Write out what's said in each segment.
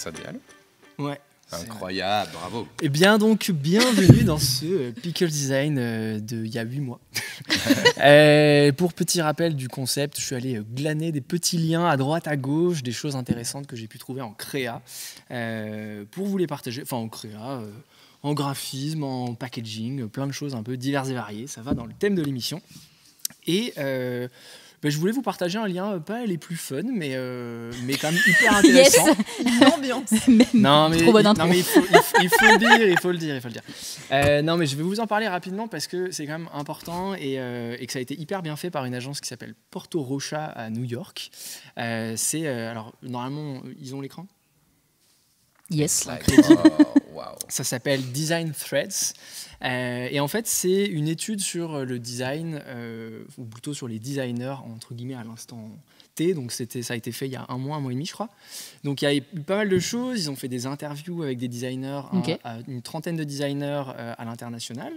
Alexa Diallo. Ouais. Incroyable, bravo. Et bien donc, bienvenue dans ce Pickle Design d'il y a 8 mois. Pour petit rappel du concept, je suis allé glaner des petits liens à droite, à gauche, des choses intéressantes que j'ai pu trouver en créa, pour vous les partager, enfin en créa, en graphisme, en packaging, plein de choses un peu diverses et variées. Ça va dans le thème de l'émission. Et je voulais vous partager un lien, pas les plus fun, mais quand même hyper intéressant. Yes. L'ambiance. Non, mais, Trop bonne intro. non, mais il faut le dire. Non, mais je vais vous en parler rapidement parce que c'est quand même important et que ça a été hyper bien fait par une agence qui s'appelle Porto Rocha à New York. Alors, normalement, ils ont l'écran. Yes. Wow. Ça s'appelle Design Threads. Et en fait, c'est une étude sur le design, ou plutôt sur les designers, entre guillemets, à l'instant T. Donc, ça a été fait il y a un mois et demi, je crois. Donc, il y a eu pas mal de choses. Ils ont fait des interviews avec des designers, Okay. une trentaine de designers à l'international.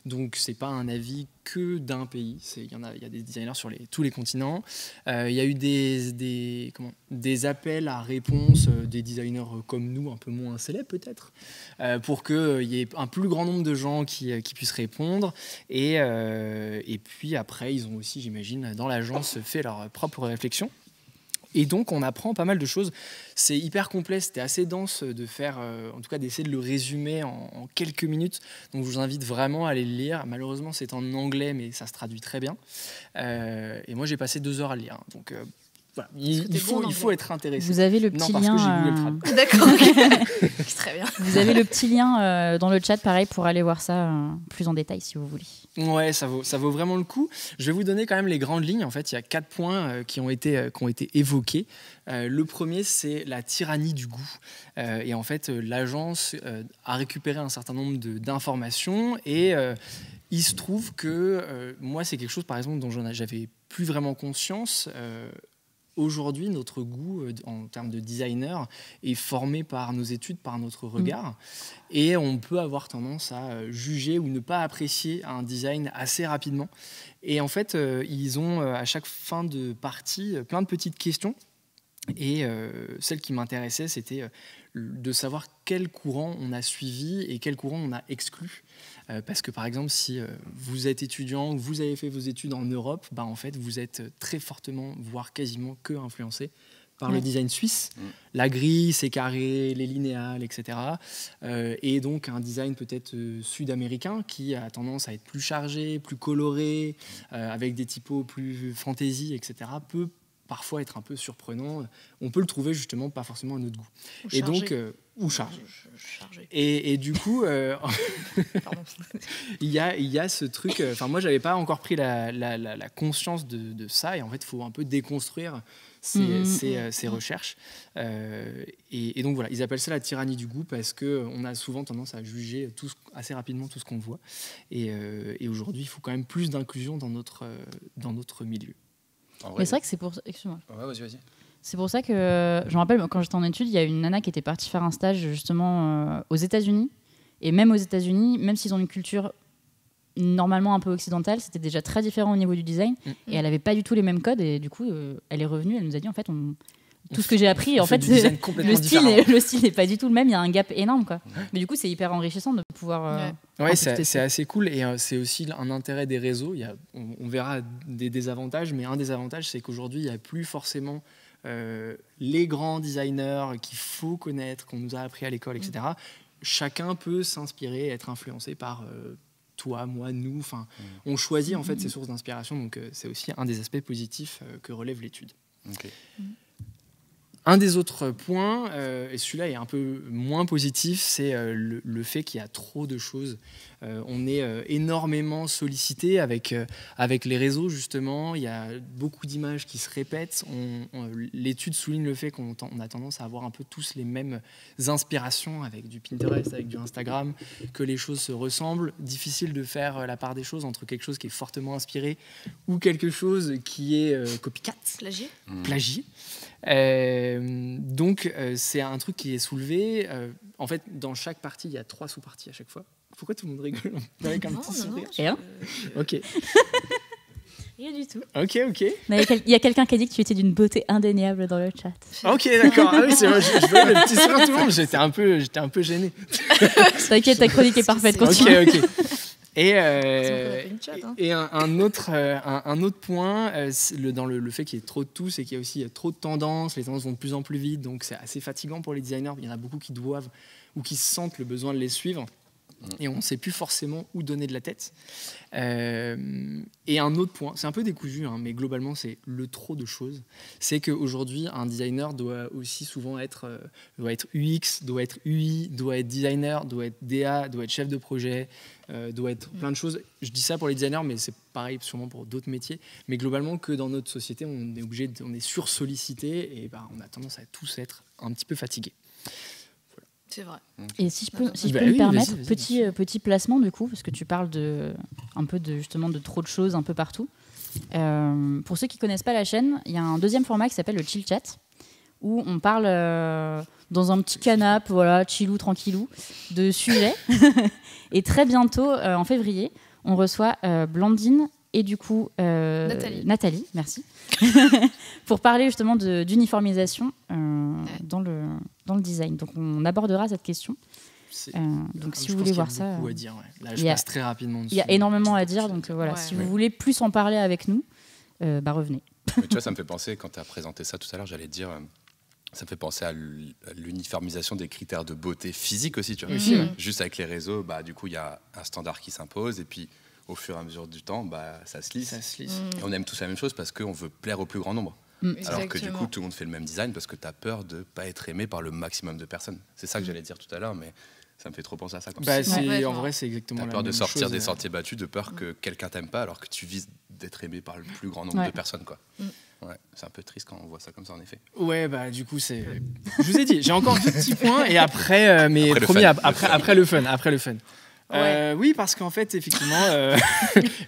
Donc, c'est pas un avis que d'un pays. Il y a des designers sur tous les continents. Il y a eu des appels à réponse des designers comme nous, un peu moins célèbres peut-être, pour qu'il y ait un plus grand nombre de gens qui puissent répondre. Et puis après, ils ont aussi, j'imagine, dans l'agence, fait leur propre réflexion. Et donc, on apprend pas mal de choses. C'est hyper complet, c'était assez dense de faire, en tout cas d'essayer de le résumer en quelques minutes. Donc, je vous invite vraiment à aller le lire. Malheureusement, c'est en anglais, mais ça se traduit très bien. Et moi, j'ai passé 2 heures à le lire. Donc, voilà. Il faut être intéressé. Vous avez le petit non, parce lien. que j'ai Google Trad. D'accord. Ok. Très bien. Vous avez le petit lien dans le chat, pareil, pour aller voir ça plus en détail si vous voulez. Ouais, ça vaut vraiment le coup. Je vais vous donner quand même les grandes lignes. En fait, il y a 4 points qui ont été évoqués. Le premier, c'est la tyrannie du goût. Et en fait, l'agence a récupéré un certain nombre d'informations et il se trouve que moi, c'est quelque chose, par exemple, dont j'avais plus vraiment conscience. Aujourd'hui, notre goût en termes de designer est formé par nos études, par notre regard. Et on peut avoir tendance à juger ou ne pas apprécier un design assez rapidement. Et en fait, ils ont à chaque fin de partie plein de petites questions. Et celle qui m'intéressait, c'était de savoir quel courant on a suivi et quel courant on a exclu. Parce que par exemple, si vous êtes étudiant ou vous avez fait vos études en Europe, en fait, vous êtes très fortement, voire quasiment que influencé par le design suisse. La grille, ses carrés, les linéales, etc. Et donc un design peut-être sud-américain qui a tendance à être plus chargé, plus coloré, avec des typos plus fantaisie, etc. peut parfois être un peu surprenant. On peut le trouver justement pas forcément à notre goût. Ou et chargé. donc, ou chargé. Chargé. Et du coup, Pardon. il y a ce truc. Enfin, moi, j'avais pas encore pris la conscience de ça. Et en fait, il faut un peu déconstruire ces recherches. Et donc voilà, ils appellent ça la tyrannie du goût parce que on a souvent tendance à juger assez rapidement tout ce qu'on voit. Et aujourd'hui, il faut quand même plus d'inclusion dans notre milieu. Mais c'est vrai que c'est pour. Excuse-moi. Ouais, vas-y. C'est pour ça que je me rappelle quand j'étais en études, il y a une nana qui était partie faire un stage justement aux États-Unis. Et même aux États-Unis, même s'ils ont une culture normalement un peu occidentale, c'était déjà très différent au niveau du design. Et elle n'avait pas du tout les mêmes codes. Et du coup, elle est revenue, elle nous a dit en fait, tout ce que j'ai appris, en fait, le style n'est pas du tout le même. Il y a un gap énorme, quoi. Mais du coup, c'est hyper enrichissant de pouvoir. Ouais, c'est assez cool et c'est aussi un intérêt des réseaux. On verra des désavantages, mais un des avantages, c'est qu'aujourd'hui, il n'y a plus forcément les grands designers qu'il faut connaître, qu'on nous a appris à l'école, etc. Chacun peut s'inspirer, être influencé par toi, moi, nous. Enfin, on choisit en fait ses sources d'inspiration, donc c'est aussi un des aspects positifs que relève l'étude. Okay. Un des autres points, et celui-là est un peu moins positif, c'est le fait qu'il y a trop de choses. On est énormément sollicité avec les réseaux, justement. Il y a beaucoup d'images qui se répètent. L'étude souligne le fait qu'on a tendance à avoir un peu tous les mêmes inspirations avec du Pinterest, avec du Instagram, que les choses se ressemblent. Difficile de faire la part des choses entre quelque chose qui est fortement inspiré ou quelque chose qui est copycat. Plagié. Donc c'est un truc qui est soulevé. En fait, dans chaque partie, il y a 3 sous-parties à chaque fois. Pourquoi tout le monde rigole avec un petit sourire? Rien. Ok. Il Rien du tout. Ok. Mais il y a quelqu'un qui a dit que tu étais d'une beauté indéniable dans le chat. Ok, d'accord. Ah oui, c'est vrai, je vois le petit sourire tout le monde. J'étais un peu gêné. T'inquiète, ta chronique est parfaite, continue. Ok. Et, Et un autre point, dans le fait qu'il y ait trop de tout, c'est qu'il y a aussi trop de tendances. Les tendances vont de plus en plus vite, donc c'est assez fatigant pour les designers. Il y en a beaucoup qui doivent ou qui sentent le besoin de les suivre. Et on ne sait plus forcément où donner de la tête. Et un autre point, c'est un peu décousu, hein, mais globalement, c'est le trop de choses. C'est qu'aujourd'hui, un designer doit aussi souvent être UX, doit être UI, doit être designer, doit être DA, doit être chef de projet, doit être plein de choses. Je dis ça pour les designers, mais c'est pareil sûrement pour d'autres métiers. Mais globalement, que dans notre société, on est sursollicité et on a tendance à tous être un petit peu fatigués. c'est vrai. Et si je peux Bah me oui, permettre, vas-y, petit placement du coup, parce que tu parles justement de trop de choses un peu partout. Pour ceux qui connaissent pas la chaîne, il y a un deuxième format qui s'appelle le Chill Chat, où on parle dans un petit canapé, voilà, chillou, tranquillou, de sujets. Et très bientôt, en février, on reçoit Blandine et du coup Nathalie, merci, pour parler justement d'uniformisation dans le design. Donc on abordera cette question. Donc si vous voulez voir ça, beaucoup à dire, ouais. Là, je passe très rapidement dessus. Il y a énormément à dire, donc voilà, si vous voulez plus en parler avec nous, revenez. Mais tu vois, ça me fait penser, quand tu as présenté ça tout à l'heure, j'allais te dire, ça me fait penser à l'uniformisation des critères de beauté physique aussi, tu vois. Aussi, ouais. Juste avec les réseaux, du coup, il y a un standard qui s'impose, et puis au fur et à mesure du temps, ça se lisse. Et on aime tous la même chose parce qu'on veut plaire au plus grand nombre. Alors que du coup, tout le monde fait le même design parce que tu as peur de ne pas être aimé par le maximum de personnes. C'est ça que j'allais dire tout à l'heure, mais ça me fait trop penser à ça. En vrai, c'est exactement la la peur même de sortir chose, des sentiers battus, de peur que quelqu'un t'aime pas, alors que tu vises d'être aimé par le plus grand nombre de personnes, quoi. Ouais, c'est un peu triste quand on voit ça comme ça, en effet. Ouais, du coup, c'est. Je vous ai dit, j'ai encore deux petits points et après, mais après promis, après le fun. Oui, parce qu'en fait, effectivement,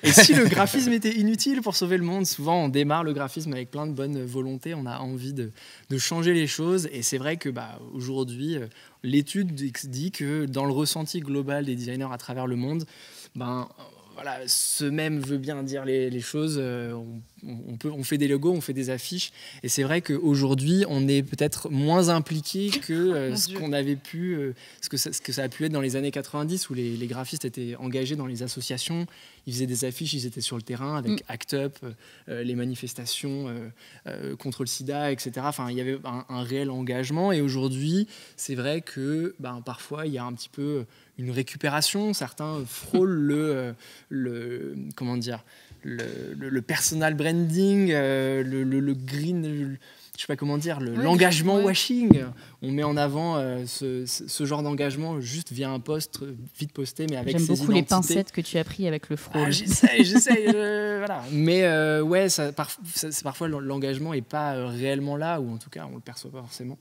et si le graphisme était inutile pour sauver le monde, souvent on démarre le graphisme avec plein de bonne volonté, on a envie de changer les choses, et c'est vrai que aujourd'hui, l'étude dit que dans le ressenti global des designers à travers le monde, voilà, ce même veut bien dire les choses. On fait des logos, on fait des affiches, et c'est vrai qu'aujourd'hui, on est peut-être moins impliqué que ce qu'on avait pu, ce que ça a pu être dans les années 90, où les graphistes étaient engagés dans les associations, ils faisaient des affiches, ils étaient sur le terrain avec ACT UP, les manifestations contre le sida, etc. Enfin, il y avait un réel engagement, et aujourd'hui, c'est vrai que parfois, il y a un petit peu une récupération. Certains frôlent comment dire, le personal branding, le green, je sais pas comment dire, l'engagement washing. On met en avant ce genre d'engagement juste via un post vite posté, mais avec ses identités. J'aime beaucoup les pincettes que tu as pris avec le frôle. J'essaye, voilà. Mais parfois l'engagement est pas réellement là, ou en tout cas on le perçoit pas forcément.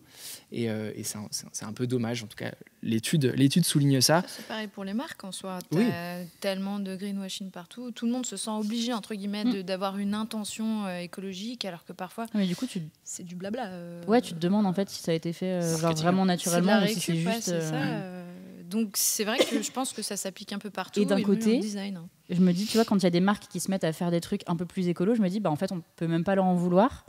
Et c'est un peu dommage. En tout cas, l'étude souligne ça. C'est pareil pour les marques en soi. Oui. Tellement de greenwashing partout. Tout le monde se sent obligé, entre guillemets, d'avoir une intention écologique, alors que parfois, mais du coup, c'est du blabla. Ouais, tu te demandes en fait si ça a été fait vraiment naturellement, ou si c'est juste. Donc c'est vrai que je pense que ça s'applique un peu partout. Et d'un côté, design, hein. Je me dis, tu vois, quand il y a des marques qui se mettent à faire des trucs un peu plus écolos, je me dis, en fait, on peut même pas leur en vouloir.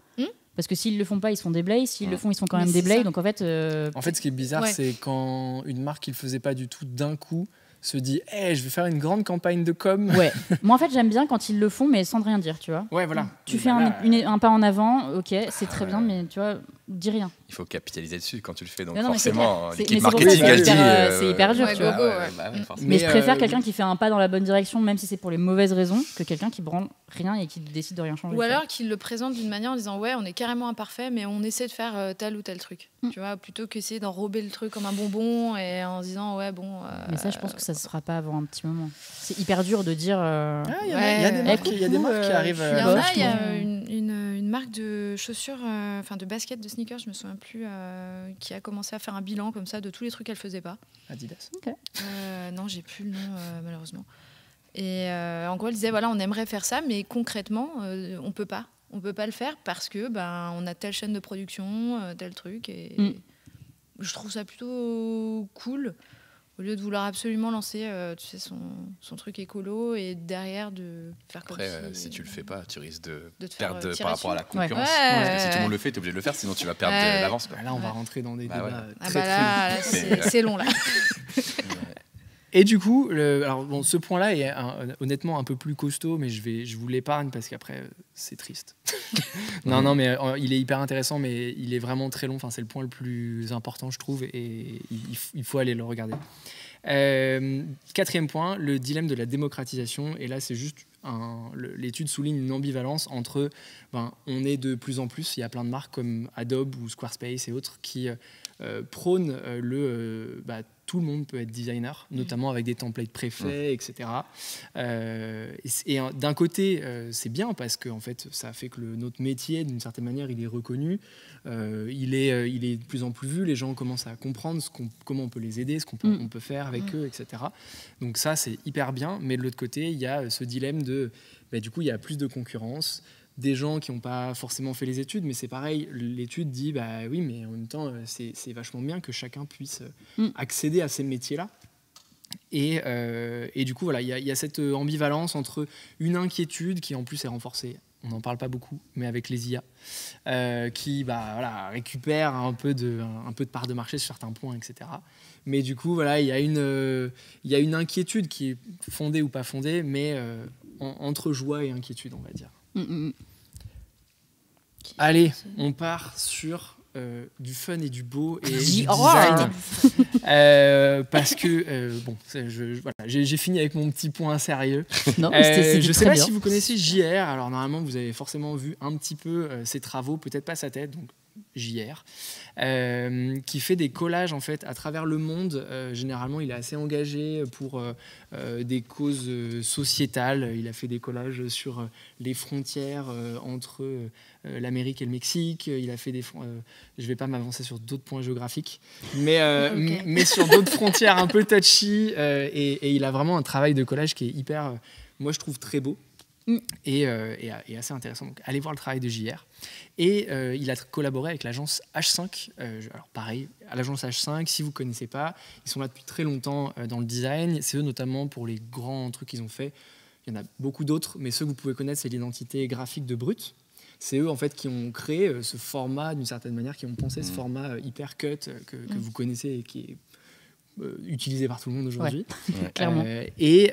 Parce que s'ils le font pas, ils se font déblayer. S'ils le font, ils sont quand même déblayés. Donc en fait, ce qui est bizarre, c'est quand une marque qui le faisait pas du tout d'un coup se dit je vais faire une grande campagne de com. Ouais. Moi en fait j'aime bien quand ils le font mais sans rien dire, tu vois. Ouais, voilà. Tu fais un pas en avant, ok, c'est très bien, mais tu vois, dis rien. Il faut capitaliser dessus quand tu le fais, donc non, forcément l'équipe marketing elle dit c'est hyper dur, tu vois. Mais je préfère quelqu'un qui fait un pas dans la bonne direction, même si c'est pour les mauvaises raisons, que quelqu'un qui branle rien et qui décide de rien changer. Ou alors qu'il le présente d'une manière en disant on est carrément imparfait, mais on essaie de faire tel ou tel truc, tu vois, plutôt qu'essayer d'enrober le truc comme un bonbon et en se disant mais ça je pense que ça se fera pas avant un petit moment. C'est hyper dur de dire il y a des marques qui arrivent. Il y a une marque de chaussures, de baskets, de sneakers, je me souviens plus, qui a commencé à faire un bilan comme ça de tous les trucs qu'elle faisait pas. Adidas. Non, j'ai plus le nom malheureusement. Et en gros, elle disait on aimerait faire ça, mais concrètement, on peut pas le faire parce que on a telle chaîne de production, tel truc, et je trouve ça plutôt cool Au lieu de vouloir absolument lancer tu sais, son truc écolo et derrière de faire comme si tu le fais pas, tu risques de perdre par rapport à la concurrence. Ouais. Parce que si tout le monde le fait, tu es obligé de le faire, sinon tu vas perdre l'avance. Là, on va rentrer dans des débats là, c'est long là. Et du coup, ce point-là est honnêtement un peu plus costaud, mais je vous l'épargne parce qu'après, c'est triste. non, mais il est hyper intéressant, mais il est vraiment très long. Enfin, c'est le point le plus important, je trouve, et il faut aller le regarder. 4e point, le dilemme de la démocratisation. Et là, c'est juste l'étude souligne une ambivalence entre on est de plus en plus, il y a plein de marques comme Adobe ou Squarespace et autres qui prônent tout le monde peut être designer, notamment avec des templates préfaits, etc. Et d'un côté, c'est bien parce que en fait, ça fait que notre métier, d'une certaine manière, il est reconnu, il est de plus en plus vu, les gens commencent à comprendre comment on peut les aider, ce qu'on peut faire avec eux, etc. Donc ça, c'est hyper bien, mais de l'autre côté, il y a ce dilemme de, du coup, il y a plus de concurrence, des gens qui n'ont pas forcément fait les études, mais c'est pareil, l'étude dit oui, mais en même temps c'est vachement bien que chacun puisse accéder à ces métiers-là. Et du coup, voilà, il y a cette ambivalence entre une inquiétude qui en plus est renforcée, on n'en parle pas beaucoup, mais avec les IA, qui récupèrent un peu de part de marché sur certains points, etc. Mais du coup, voilà, il y a une inquiétude qui est fondée ou pas fondée, mais entre joie et inquiétude, on va dire. Voilà. Allez, on part sur du fun et du beau et du design. Parce que, j'ai fini avec mon petit point sérieux. Non, je ne sais pas si vous connaissez JR. Alors, normalement, vous avez forcément vu un petit peu ses travaux, peut-être pas sa tête, donc JR, qui fait des collages en fait à travers le monde. Généralement, il est assez engagé pour des causes sociétales. Il a fait des collages sur les frontières entre l'Amérique et le Mexique. Il a fait je vais pas m'avancer sur d'autres points géographiques, mais sur d'autres frontières un peu touchy. Et il a vraiment un travail de collage qui est hyper, moi je trouve très beau. Et assez intéressant. Donc, allez voir le travail de JR. Et il a collaboré avec l'agence H5. Alors pareil, à l'agence H5, si vous ne connaissez pas, ils sont là depuis très longtemps dans le design. C'est eux notamment pour les grands trucs qu'ils ont fait. Il y en a beaucoup d'autres, mais ceux que vous pouvez connaître, c'est l'identité graphique de Brut. C'est eux en fait qui ont créé ce format d'une certaine manière, qui ont pensé ce format hyper cut que vous connaissez et qui est utilisé par tout le monde aujourd'hui. Ouais, clairement. Et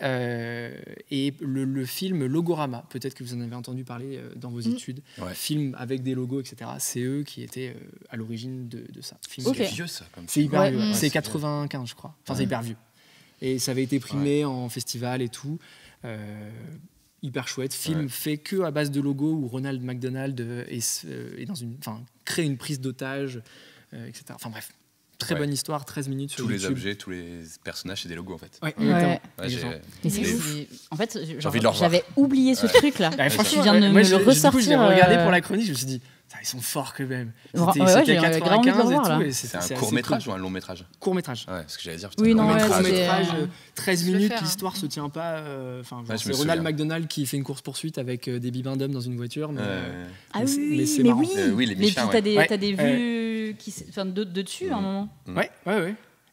le film Logorama, peut-être que vous en avez entendu parler dans vos études, film avec des logos, etc. C'est eux qui étaient à l'origine de ça. C'est vieux ça. C'est hyper vieux. C'est 95, je crois. Enfin, c'est hyper vieux. Et ça avait été primé en festival et tout. Hyper chouette. Film fait que à base de logos où Ronald McDonald crée une prise d'otage, etc. Enfin bref. Très bonne histoire, 13 minutes sur tous YouTube. Les objets, tous les personnages, c'est des logos en fait. Mais c'est en fait, j'avais oublié ce truc-là. Franchement, tu viens de me le ressortir. Du coup, je l'ai regardé pour la chronique, je me suis dit, ils sont forts quand même. C'était 95 et tout. C'est un court-métrage ou un long-métrage ? Court-métrage. Ouais, ce que j'allais dire. Oui, non, court-métrage, 13 minutes, l'histoire se tient pas. C'est Ronald McDonald qui fait une course-poursuite avec des bibendums dans une voiture. Mais c'est marrant. Oui, les Michelin. Mais puis t'as des vues de dessus à un moment. Ouais.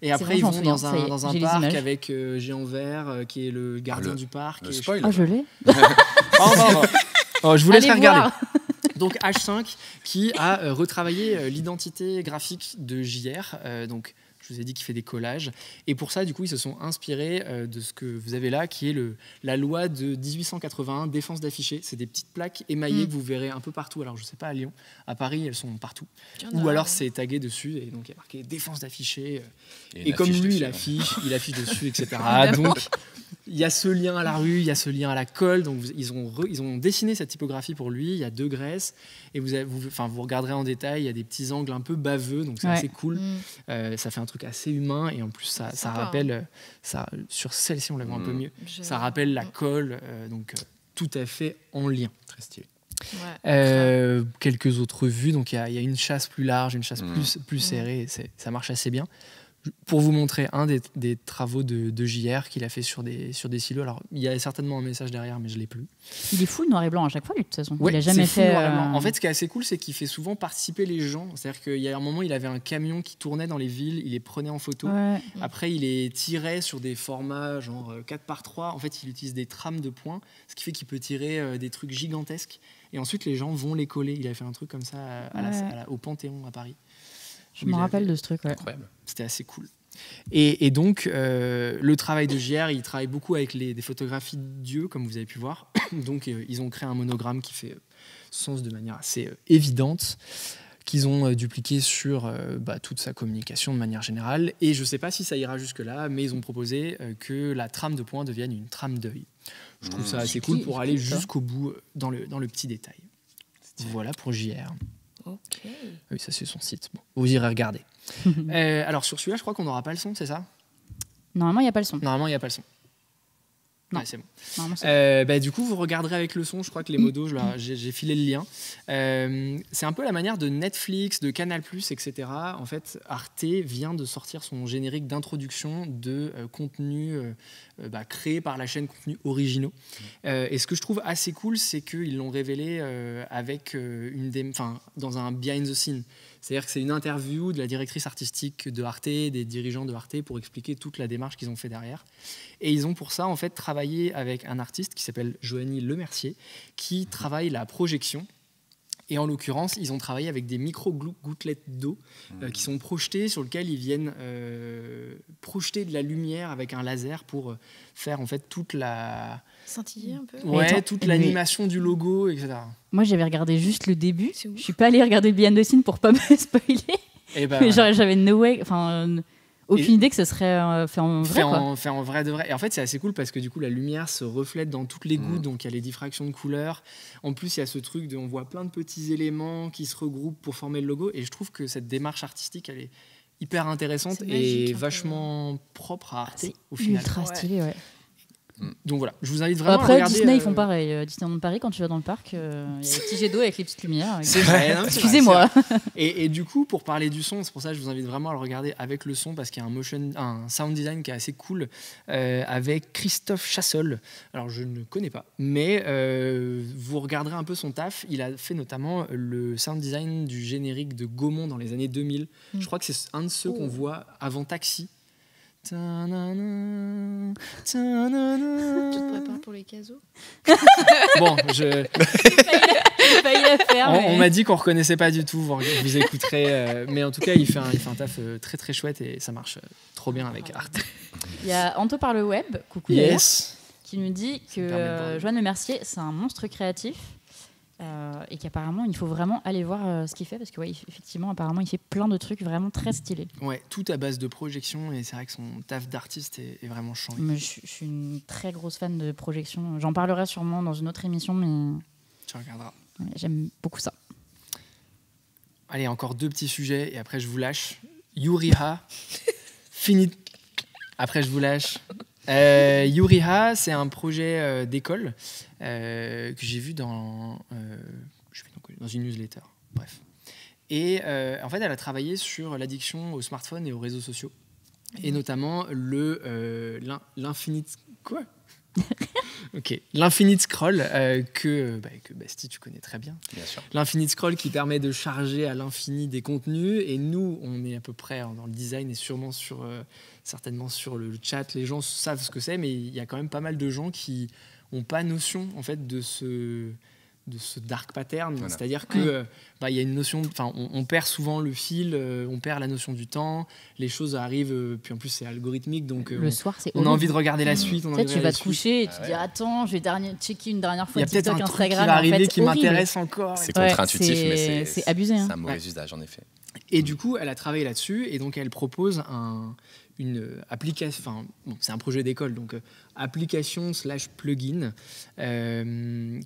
Et après, ils vont dans un parc avec Géant Vert, qui est le gardien du parc. Le spoil. Ah, je l'ai. Je vous laisse regarder. Donc H5 qui a retravaillé l'identité graphique de JR. Donc je vous ai dit qu'il fait des collages. Et pour ça, du coup, ils se sont inspirés de ce que vous avez là, qui est la loi de 1881, défense d'afficher. C'est des petites plaques émaillées que vous verrez un peu partout. Alors je ne sais pas à Lyon, à Paris, elles sont partout. Ou alors c'est tagué dessus et donc il y a marqué défense d'afficher. Et comme lui, il affiche dessus, etc. Donc il y a ce lien à la rue, il y a ce lien à la colle. Donc ils ont dessiné cette typographie pour lui. Il y a 2 graisses et vous regarderez en détail. Il y a des petits angles un peu baveux, donc c'est assez cool. Ça fait un truc assez humain et en plus ça rappelle sur celle-ci on la voit un peu mieux. Ça rappelle la colle, donc tout à fait en lien. Très stylé. Quelques autres vues. Donc il y a une chasse plus large, une chasse plus serrée. Ça marche assez bien. Pour vous montrer un des travaux de JR qu'il a fait sur des silos. Alors, il y a certainement un message derrière, mais je ne l'ai plus. Il est full noir et blanc à chaque fois, lui, de toute façon. Ouais, il n'a jamais fait... En fait, ce qui est assez cool, c'est qu'il fait souvent participer les gens. C'est-à-dire qu'il y a un moment, il avait un camion qui tournait dans les villes, il les prenait en photo. Ouais. Après, il les tirait sur des formats genre 4x3. En fait, il utilise des trames de points, ce qui fait qu'il peut tirer des trucs gigantesques. Et ensuite, les gens vont les coller. Il a fait un truc comme ça au Panthéon à Paris. Je me rappelle de ce truc, ouais. Incroyable. C'était assez cool. Et donc, le travail de JR, il travaille beaucoup avec des photographies de Dieu, comme vous avez pu voir. Donc, ils ont créé un monogramme qui fait sens de manière assez évidente, qu'ils ont dupliqué sur toute sa communication de manière générale. Et je ne sais pas si ça ira jusque-là, mais ils ont proposé que la trame de points devienne une trame d'œil. Je trouve ça assez cool pour aller jusqu'au bout dans le petit détail. Voilà pour JR. Ok. Oui, ça c'est son site. Bon, vous irez regarder. Alors sur celui-là, je crois qu'on n'aura pas le son, c'est ça? Normalement, il n'y a pas le son. Normalement, il n'y a pas le son. Non. Ouais, c'est bon. Normalement, c'est Du coup, vous regarderez avec le son. Je crois que les modos, j'ai filé le lien. C'est un peu la manière de Netflix, de Canal+, etc. En fait, Arte vient de sortir son générique d'introduction de contenus créés par la chaîne Contenus Originaux. Et ce que je trouve assez cool, c'est qu'ils l'ont révélé avec dans un behind the scene. C'est-à-dire que c'est une interview de la directrice artistique de Arte, des dirigeants de Arte, pour expliquer toute la démarche qu'ils ont fait derrière. Et ils ont pour ça en fait travaillé avec un artiste qui s'appelle Joanie Lemercier, qui travaille la projection. Et en l'occurrence, ils ont travaillé avec des micro-gouttelettes d'eau qui sont projetées, sur lesquelles ils viennent projeter de la lumière avec un laser pour faire en fait toute la... Scintiller un peu. Ouais, toute l'animation du logo, etc. Moi, j'avais regardé juste le début. Je suis pas allée regarder le behind the scene pour pas me spoiler. Et mais j'avais no way... Aucune idée que ce serait fait en vrai. Fait en vrai de vrai. Et en fait, c'est assez cool parce que du coup, la lumière se reflète dans toutes les gouttes, donc il y a les diffractions de couleurs. En plus, il y a ce truc on voit plein de petits éléments qui se regroupent pour former le logo. Et je trouve que cette démarche artistique, elle est hyper intéressante et vachement propre à Arte au final. Ultra stylé, ouais. Donc voilà, je vous invite vraiment Après, à regarder. Disney, ils font pareil. Disneyland Paris, quand tu vas dans le parc, il y a des petits jets d'eau avec les petites lumières. C'est vrai. Excusez-moi. Et du coup, pour parler du son, c'est pour ça que je vous invite vraiment à le regarder avec le son, parce qu'il y a un sound design qui est assez cool avec Christophe Chassol. Alors, je ne connais pas, mais vous regarderez un peu son taf. Il a fait notamment le sound design du générique de Gaumont dans les années 2000. Je crois que c'est un de ceux qu'on voit avant Taxi. Tu te prépares pour les casos? Bon, on m'a dit qu'on reconnaissait pas du tout. Vous écouterez, mais en tout cas, il fait un taf très très chouette et ça marche trop bien avec Arte. Il y a Anto par le web, coucou, qui nous dit que Joanne Lemercier, c'est un monstre créatif. Et qu'apparemment il faut vraiment aller voir ce qu'il fait, parce que effectivement apparemment il fait plein de trucs vraiment très stylés. Ouais, tout à base de projection, et c'est vrai que son taf d'artiste est vraiment chiant. Je suis une très grosse fan de projection. J'en parlerai sûrement dans une autre émission, mais tu regarderas. Ouais, j'aime beaucoup ça. Allez, encore 2 petits sujets et après je vous lâche. Yuriha, fini. Après je vous lâche. Yuriha, c'est un projet d'école que j'ai vu dans une newsletter. Bref. Et en fait, elle a travaillé sur l'addiction aux smartphones et aux réseaux sociaux. Et notamment l'infinite... Quoi? Ok. L'infinite scroll que Basti, tu connais très bien. Bien sûr. L'infinite scroll qui permet de charger à l'infini des contenus. Et nous, on est à peu près dans le design et sûrement certainement sur le chat. Les gens savent ce que c'est, mais il y a quand même pas mal de gens qui n'ont pas notion en fait de ce dark pattern. Voilà. C'est-à-dire que y a une notion, on perd souvent le fil, on perd la notion du temps, les choses arrivent, puis en plus c'est algorithmique, donc le soir c'est on a envie de regarder la suite. Tu vas te coucher et tu te dis attends, je vais checker une dernière fois TikTok, Instagram. Il y a peut-être un truc qui va arriver qui m'intéresse encore. C'est contre-intuitif, mais c'est abusé. C'est un mauvais usage en effet. Et du coup, elle a travaillé là-dessus, et donc elle propose une application, c'est un projet d'école, donc application/plugin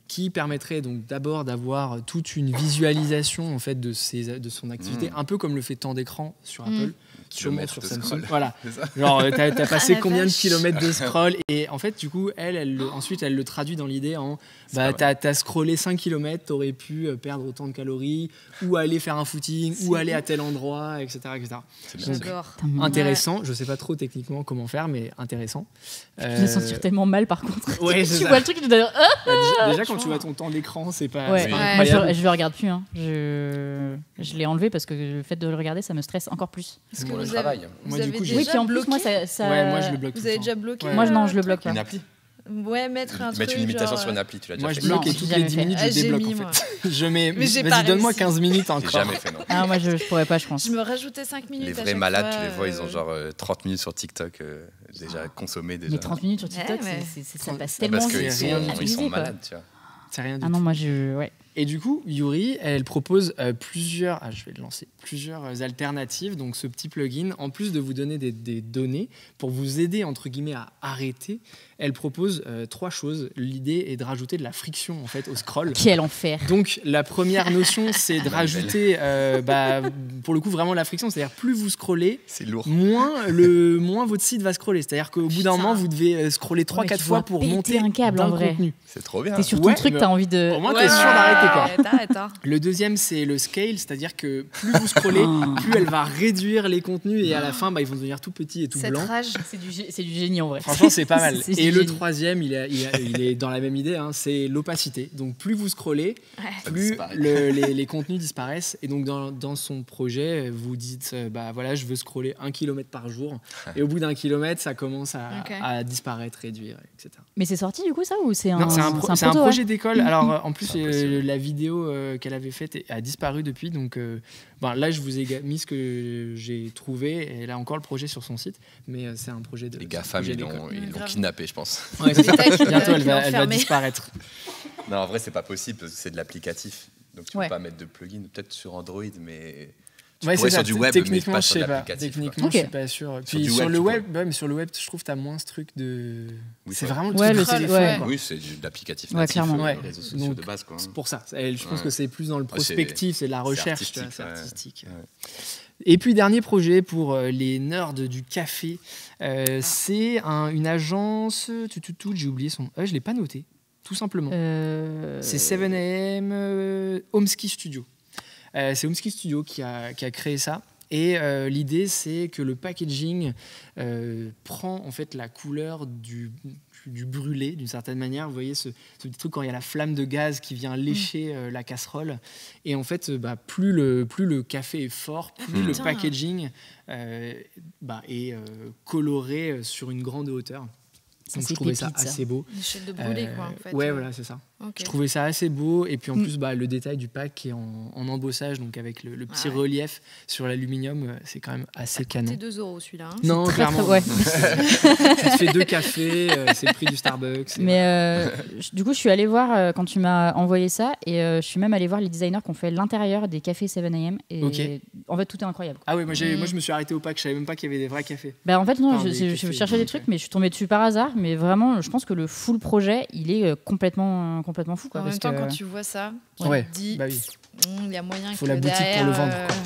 qui permettrait donc d'abord d'avoir toute une visualisation en fait de son activité, un peu comme le fait Temps d'écran sur Apple. kilomètres de scroll. Voilà. Genre, t'as passé combien de kilomètres de scroll? Et en fait, du coup, ensuite, elle le traduit dans l'idée en t'as scrollé 5 km, t'aurais pu perdre autant de calories, ou aller faire un footing, ou aller à tel endroit, etc. J'adore. Intéressant. Je sais pas trop techniquement comment faire, mais intéressant. Je me sentir tellement mal par contre. Ouais, tu vois le truc, tu dois dire. Déjà, quand tu vois ton temps d'écran, c'est pas. Ouais. Moi, je le regarde plus. Hein. Je l'ai enlevé parce que le fait de le regarder, ça me stresse encore plus. Est-ce que le vous travail. avez du coup, oui, puis en plus, moi, ça. Ouais, moi, je le bloque. Vous avez déjà bloqué? Moi, non, je le bloque pas. Une appli. Ouais, mettre un truc. Mettre une limitation genre... sur une appli, tu l'as déjà moi, fait. je bloque et toutes les 10 minutes, je débloque en fait. Je mets. Vas-y, donne-moi 15 minutes encore. J'ai jamais fait, non. Ah, moi, je pourrais pas, je pense. Je me rajoutais 5 minutes. Les vrais malades, tu les vois, ils ont genre 30 minutes sur TikTok déjà consommés. Déjà. Mais 30 minutes sur TikTok, ça passe tellement parce qu'ils sont malades, tu vois. C'est rien du tout. Ah non, moi, ouais. Et du coup, Yuri, elle propose plusieurs alternatives. Donc, ce petit plugin, en plus de vous donner des données pour vous aider entre guillemets à arrêter, elle propose 3 choses. L'idée est de rajouter de la friction en fait au scroll. Quel enfer. Donc, la première notion, c'est de rajouter, pour le coup, vraiment la friction. C'est-à-dire, plus vous scrollez, c'est lourd. moins votre site va scroller. C'est-à-dire qu'au bout d'un moment, vous devez scroller 3-4 fois pour monter un câble d'un en vrai. contenu. C'est trop bien. T'es sur ton truc, t'as envie de. Au moins, t'es sûr d'arrêter. Arrête. Le deuxième, c'est le scale, c'est-à-dire que plus vous scrollez, plus elle va réduire les contenus et à la fin, ils vont devenir tout petits et tout blancs. C'est du génie en vrai. Franchement, c'est pas mal. Et le génie. troisième, il est dans la même idée, hein, c'est l'opacité. Donc plus vous scrollez, plus les contenus disparaissent. Et donc dans son projet, vous dites, voilà, je veux scroller 1 km par jour. Et au bout d'1 kilomètre, ça commence à disparaître, réduire, etc. Mais c'est sorti du coup ça ou c'est un... Non, c'est un projet d'école. Alors en plus, la vidéo qu'elle avait faite a disparu depuis. Donc là, je vous ai mis ce que j'ai trouvé. Et elle a encore le projet sur son site. Mais c'est un projet de. Les GAFAM, ils l'ont kidnappé, je pense. Ouais, bientôt, elle va disparaître. Non, en vrai, c'est pas possible parce que c'est de l'applicatif. Donc tu peux pas mettre de plugin. Peut-être sur Android, mais. C'est sur du web, techniquement, mais pas sur je sais pas. l'applicatif. Techniquement, je suis pas sûr. Puis sur le web, mais sur le web, je trouve que t'as moins ce truc de. Oui, c'est vraiment le truc du téléphone. Oui, c'est de l'applicatif. Ouais, clairement. Les réseaux sociaux de base, quoi. C'est pour ça. Je pense que c'est plus dans le prospectif, c'est de la recherche, c'est artistique. Et puis dernier projet pour les nerds du café, c'est une agence. J'ai oublié son. Je l'ai pas noté. Tout simplement. C'est 7am Homeski Studio. C'est Homeski Studio qui a créé ça. Et l'idée, c'est que le packaging prend en fait la couleur du brûlé, d'une certaine manière. Vous voyez ce petit truc quand il y a la flamme de gaz qui vient lécher la casserole. Et en fait, plus le café est fort, plus le packaging est coloré sur une grande hauteur. Donc je trouvais ça assez beau. Une échelle de brûlé, quoi, en fait. Ouais, voilà, c'est ça. Je trouvais ça assez beau. Et puis en plus, le détail du pack qui est en embossage, donc avec le petit relief sur l'aluminium, c'est quand même assez canon. C'est 2 € celui-là. Hein. Non, clairement. Ouais. Tu te fais 2 cafés, c'est le prix du Starbucks. Mais du coup, je suis allée voir quand tu m'as envoyé ça. Et je suis même allée voir les designers qui ont fait l'intérieur des cafés 7am. Et en fait, tout est incroyable. Ah oui, moi je me suis arrêté au pack. Je savais même pas qu'il y avait des vrais cafés. En fait, non, je cherchais des trucs, mais je suis tombée dessus par hasard. Mais vraiment, je pense que le full projet, il est complètement fou. Quoi, en même temps, quand tu vois ça, tu te dis, il y a moyen faut que la boutique derrière, pour le vendre. Quoi.